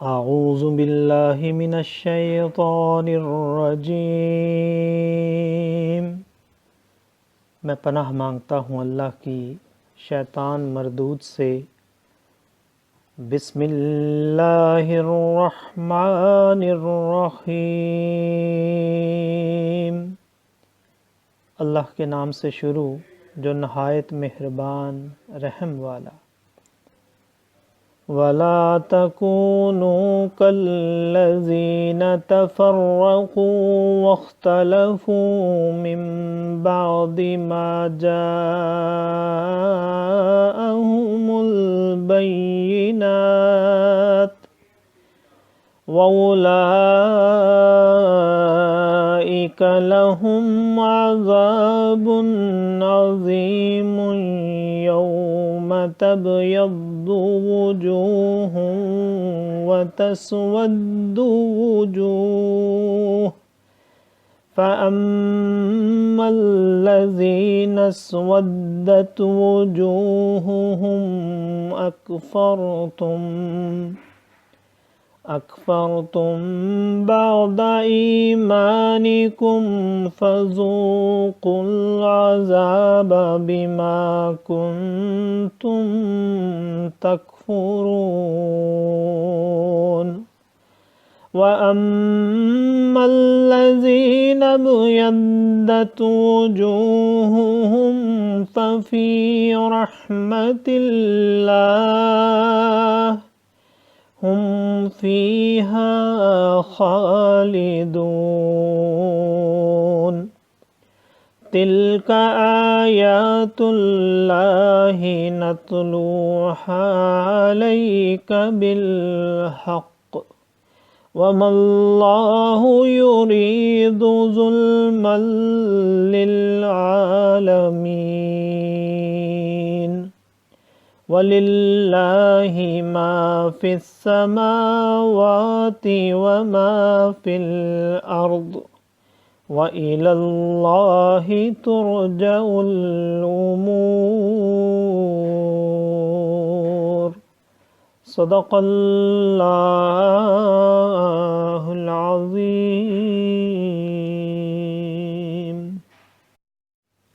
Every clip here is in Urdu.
اعوذ باللہ من الشیطان الرجیم، میں پناہ مانگتا ہوں اللہ کی شیطان مردود سے۔ بسم اللہ الرحمن الرحیم، اللہ کے نام سے شروع جو نہایت مہربان رحم والا۔ وَلَا تَكُونُوا كَالَّذِينَ تَفَرَّقُوا وَاخْتَلَفُوا مِن بَعْدِ مَا جَاءَهُمُ الْبَيِّنَاتُ وَأُولَئِكَ لَهُمْ عَذَابٌ عَظِيمٌ يَوْمَ تَبْيَضُّ وُجُوهٌ وَتَسْوَدُّ وُجُوهٌ، فَأَمَّا الَّذِينَ اسْوَدَّتْ وُجُوهُهُمْ أَكْفَرْتُمْ بَعْدَ إِيمَانِكُمْ فَذُوقُوا الْعَذَابَ بِمَا كُنْتُمْ تَكْفُرُونَ۔ وَأَمَّا الَّذِينَ ابْيَضَّتْ وُجُوهُهُمْ فَفِي رَحْمَةِ اللَّهِ هُمْ فِيهَا خَالِدُونَ۔ تِلْكَ آيَاتُ اللَّهِ نَتْلُوهَا عَلَيْكَ بِالْحَقِّ وَمَا اللَّهُ يُرِيدُ ظُلْمًا لِلْعَالَمِينَ، وَلِلَّهِ مَا فِي السَّمَاوَاتِ وَمَا فِي الْأَرْضِ وَإِلَى اللَّهِ تُرْجَعُ الْأُمُورُ۔ صدق اللہ العظیم۔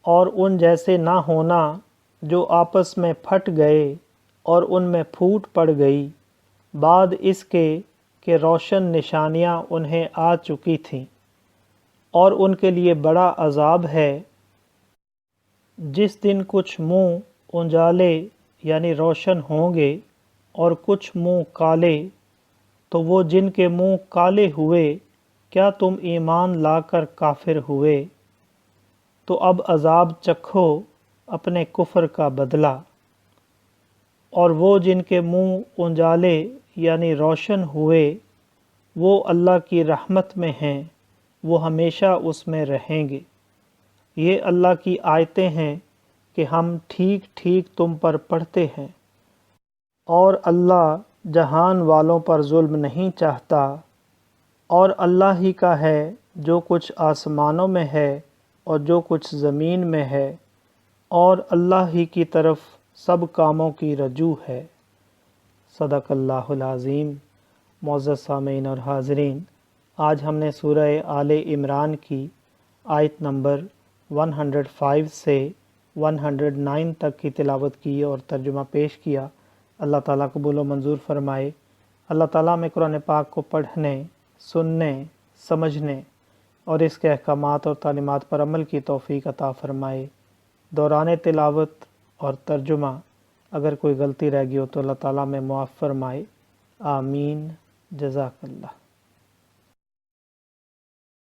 اور ان جیسے نہ ہونا جو آپس میں پھٹ گئے اور ان میں پھوٹ پڑ گئی بعد اس کے کہ روشن نشانیاں انہیں آ چکی تھیں، اور ان کے لیے بڑا عذاب ہے جس دن کچھ منہ انجالے یعنی روشن ہوں گے اور کچھ منہ کالے، تو وہ جن کے منہ کالے ہوئے کیا تم ایمان لا کر کافر ہوئے؟ تو اب عذاب چکھو اپنے کفر کا بدلہ۔ اور وہ جن کے منہ انجالے یعنی روشن ہوئے وہ اللہ کی رحمت میں ہیں، وہ ہمیشہ اس میں رہیں گے۔ یہ اللہ کی آیتیں ہیں کہ ہم ٹھیک ٹھیک تم پر پڑھتے ہیں، اور اللہ جہان والوں پر ظلم نہیں چاہتا، اور اللہ ہی کا ہے جو کچھ آسمانوں میں ہے اور جو کچھ زمین میں ہے، اور اللہ ہی کی طرف سب کاموں کی رجوع ہے۔ صدق اللہ العظیم۔ معزز سامعین اور حاضرین، آج ہم نے سورہ آل عمران کی آیت نمبر 105 سے 109 تک کی تلاوت کی اور ترجمہ پیش کیا۔ اللہ تعالیٰ قبول و منظور فرمائے۔ اللہ تعالیٰ میں قرآن پاک کو پڑھنے، سننے، سمجھنے اور اس کے احکامات اور تعلیمات پر عمل کی توفیق عطا فرمائے۔ دوران تلاوت اور ترجمہ اگر کوئی غلطی رہ گئی ہو تو اللہ تعالیٰ میں معاف فرمائے۔ آمین۔ جزاک اللہ۔